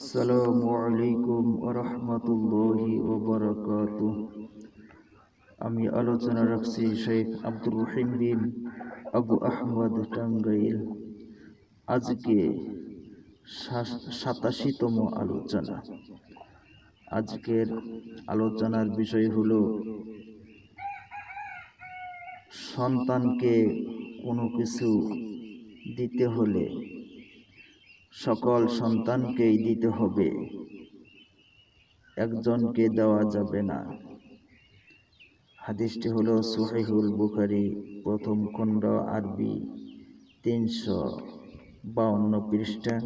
আসসালামু আলাইকুম ওয়া রাহমাতুল্লাহি ওয়া বারাকাতুহু। আমি আলোচনা রাখছি শেখ আব্দুর রহিম বিন আবু আহমদ টাঙ্গাইল। আজকে 87তম আলোচনা। আজকের আলোচনার বিষয় হলো সন্তানকে কোনো কিছু দিতে হলে সকল সন্তানকেই দিতে হবে, একজনকে দেওয়া যাবে না। হাদিসটি হলো সহিহুল বুখারী প্রথম খণ্ড আরবি 352 পৃষ্ঠা,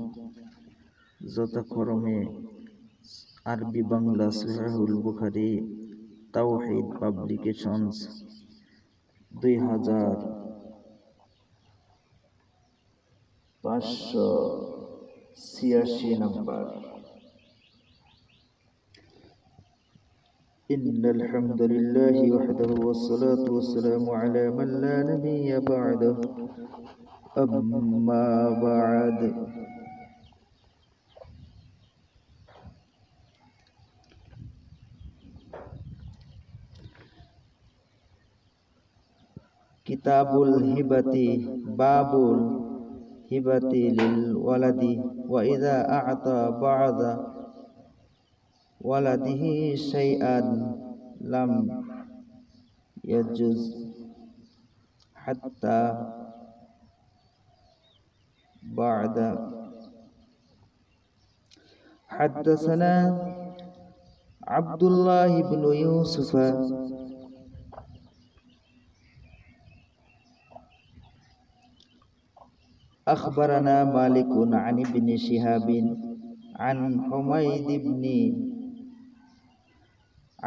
যথাক্রমে আরবি বাংলা সহিহুল বুখারী তাওহীদ পাবলিকেশনস 2586 নম্বর। ইন্নাল হামদুলিল্লাহি ওয়াহদাহু ওয়াসসালাতু ওয়াসসালামু আলা মান লা নাবিয়্যা বা'দাহু, আম্মা বা'দ। কিতাবুল হিবাতি, বাবুল হিবাতি লিল ওয়ালাদি ওয়া ইযা আ'তা বা'দা ওয়ালাদিহি শাইআন লাম ইয়াজুজ হাত্তা বা'দা। হাদাসানা আব্দুল্লাহ ইবনে ইউসুফ أخبرنا مالك عن ابن شهاب عن حميد بن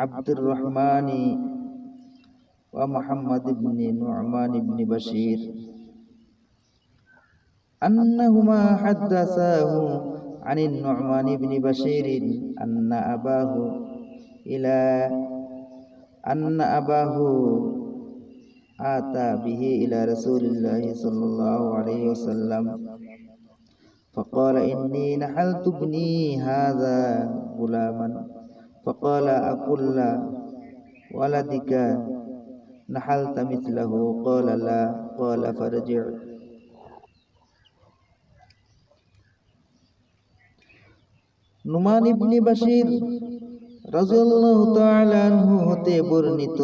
عبد الرحمن ومحمد بن نعمان بن بشير أنهما حدثاه عن النعمان بن بشير أن أباه آتى به إلى رسول الله صلى الله عليه وسلم فقال إني نحلت ابني هذا غلاما، فقال أكل ولدك نحلت مثله؟ قال لا، قال فارجع। নুমান ইবনে বাশির রাদিয়াল্লাহু তাআলা আনহু হতে বর্ণিত,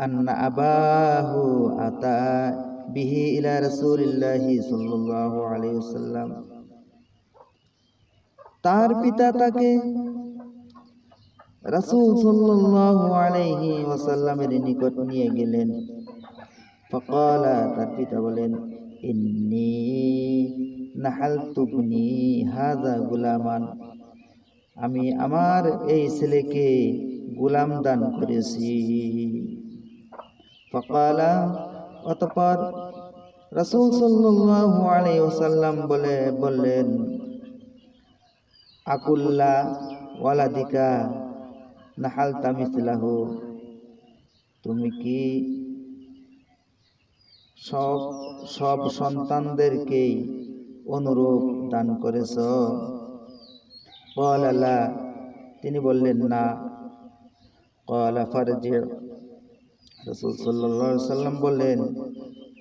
আন্না আবাহু আতা বিহি ইলা রাসূলিল্লাহি সাল্লাল্লাহু আলাইহি ওয়াসাল্লাম, তার পিতা তাকে রাসূল সাল্লাল্লাহু আলাইহি ওয়াসাল্লামের নিকট নিয়ে গেলেন। ফাকালা, তার পিতা বলেন, ইন্নী নাহালতু ইবনি হাযা গুলামান, আমি আমার এই ছেলেকে গোলাম দান করেছি। ফাকালা, অতঃপর রাসূল সাল্লাল্লাহু আলাইহি ওয়াসাল্লাম বললেন, আকুল্লা ওয়ালাদিকা নাহালতা মিসলাহু, তুমি কি সব সন্তানদেরকেই অনুরূপ দান করেছ? ক্বালা লা, তিনি বললেন না। ক্বালা ফারজি, রাসূল সাল্লাল্লাহু আলাইহি ওয়াসাল্লাম বললেন,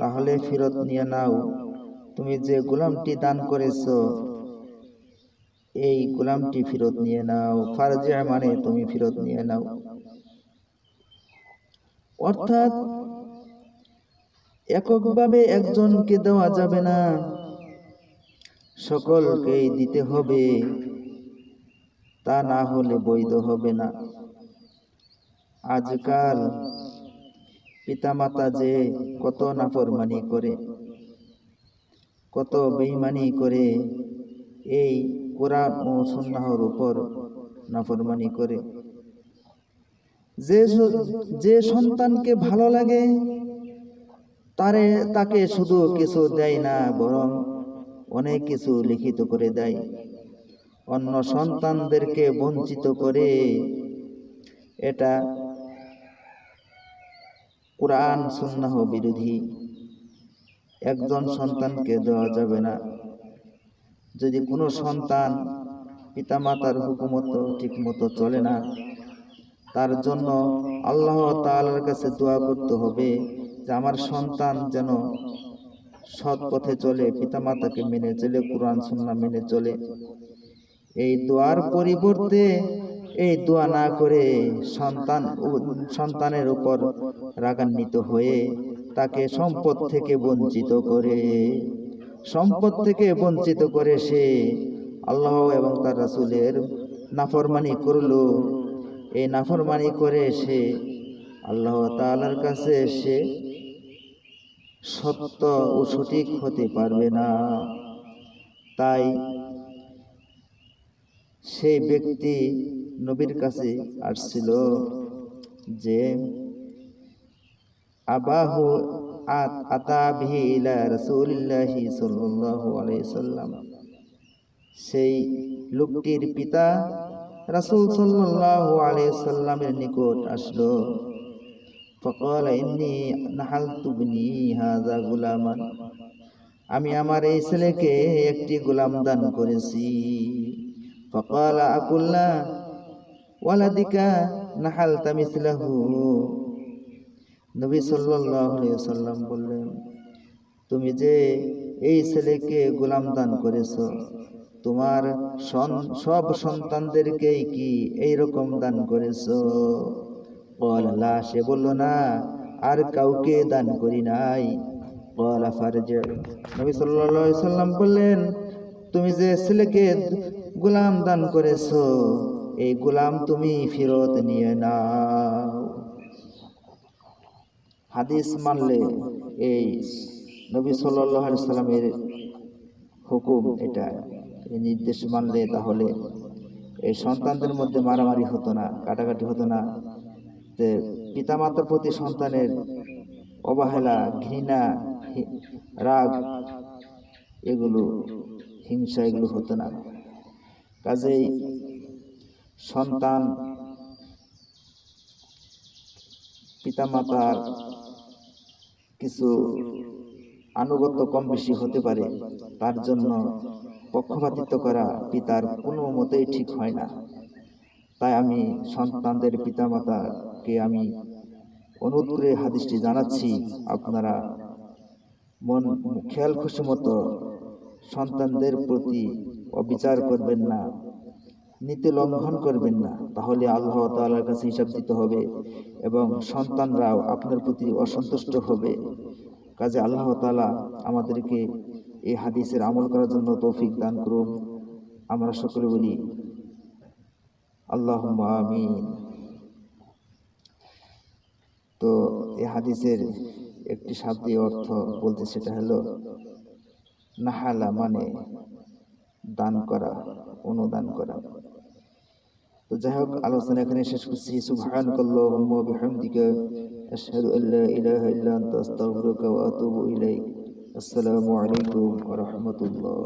তাহলে ফেরত নিয়ে নাও, তুমি যে গোলামটি দান করেছো এই গোলামটি ফেরত নিয়ে নাও। ফারজি মানে তুমি ফেরত নিয়ে নাও। অর্থাৎ এককভাবে একজনকে দেওয়া যাবে না, সকলকেই দিতে হবে, তা না হলে বৈধ হবে না। আজকাল পিতামাতা যে কত নাফরমানি করে, কত বেঈমানি করে, এই কোরআন ও সুন্নাহর উপর নাফরমানি করে। যে সন্তানকে ভালো লাগে তাকে শুধু কিছু দেয় না, বরং অনেক কিছু লিখিত করে দেয়, অন্য সন্তানদেরকে বঞ্চিত করে। এটা কোরআন সুন্নাহ বিরোধী। একজন সন্তানকে দেওয়া যাবে না। যদি কোনো সন্তান পিতামাতার হুকুমত ঠিকমতো চলে না, তার জন্য আল্লাহ তাআলার কাছে দোয়া করতে হবে যে আমার সন্তান যেন সৎ পথে চলে, পিতামাতাকে মেনে চলে, কুরআন সুন্নাহ মেনে চলে। এই দোয়ার পরিবর্তে এই দোয়া না করে সন্তানের উপর রাগান্বিত হয়ে তাকে সম্পদ থেকে বঞ্চিত করে সে আল্লাহ এবং তার রাসূলের নাফরমানি করলো। এই নাফরমানি করে সে আল্লাহ তাআলার কাছে সে সত্য ও সঠিক হতে পারবে না। তাই সেই ব্যক্তি নবীর কাছে আসছিল যে আবাহু আতা বিহি ইলা রাসূলিল্লাহি সাল্লাল্লাহু আলাইহি সাল্লাম। সেই লোকটির পিতা রাসূল সাল্লাল্লাহু আলাইহি সাল্লামের নিকট আসলো। ফাকালা ইন্নী নাহালতু বিনি হাযা গুলামান, আমি আমার এই ছেলেকে একটি গোলাম দান করেছি। ফাকালা আকুল্লা ওয়ালাদিকা নাহালতা মিসলাহু, নবী সাল্লাল্লাহু আলাইহি ওয়াসাল্লাম বললেন, তুমি যে এই ছেলেকে গোলাম দান করেছো, তোমার সব সন্তানদেরকেই কি এই রকম দান করেছো? ক্বালা লা, সে বলল না, আর কাউকে দান করি নাই। ক্বালা ফারজি, নবী সাল্লাল্লাহু আলাইহি ওয়াসাল্লাম বললেন, তুমি যে ছেলেকে গোলাম দান করেছো, এই গোলাম তুমি ফেরত নিয়ে নাও। হাদিস মানলে, এই নবী সাল্লাল্লাহু আলাইহি ওয়াসাল্লামের হুকুম, এটা এই নির্দেশ মানলে তাহলে এই সন্তানদের মধ্যে মারামারি হতো না, কাটাকাটি হতো না। পিতামাতার প্রতি সন্তানের অবহেলা, ঘৃণা, রাগ, এগুলো হিংসা, এগুলো হতো না। কাজেই সন্তান পিতামাতার কিছু আনুগত্য কম বেশি হতে পারে, তার জন্য পক্ষপাতিত্ব করা পিতার কোনো মতেই ঠিক হয় না। তাই আমি সন্তানদের পিতামাতাকে আমি অনুরোধ করে হাদিসটি জানাচ্ছি, আপনারা খেয়াল খুশি মতো সন্তানদের প্রতি অবিচার করবেন না, নীতি লঙ্ঘন করবেন না, তাহলে আল্লাহ তাআলার কাছে হিসাব দিতে হবে এবং সন্তানরাও আপনার প্রতি অসন্তুষ্ট হবে। কাজে আল্লাহ তাআলা আমাদেরকে এই হাদিসের আমল করার জন্য তৌফিক দান করুন। আমরা সকলে বলি আল্লাহুম্মা আমিন। তো এই হাদিসের একটি শাব্দিক অর্থ বলতে, সেটা হলো নাহালা, মানে দান করা, অনুদান করা। তো যাই হোক, আলোচনা এখানে শেষ করছি। সুবহানাকাল্লাহুম্মা ওয়া বিহামদিকা আশহাদু আল্লা ইলাহা ইল্লা আনতা আস্তাগফিরুকা ওয়া আতুবু ইলাইক। আসসালামু আলাইকুম ওয়া রাহমাতুল্লাহ।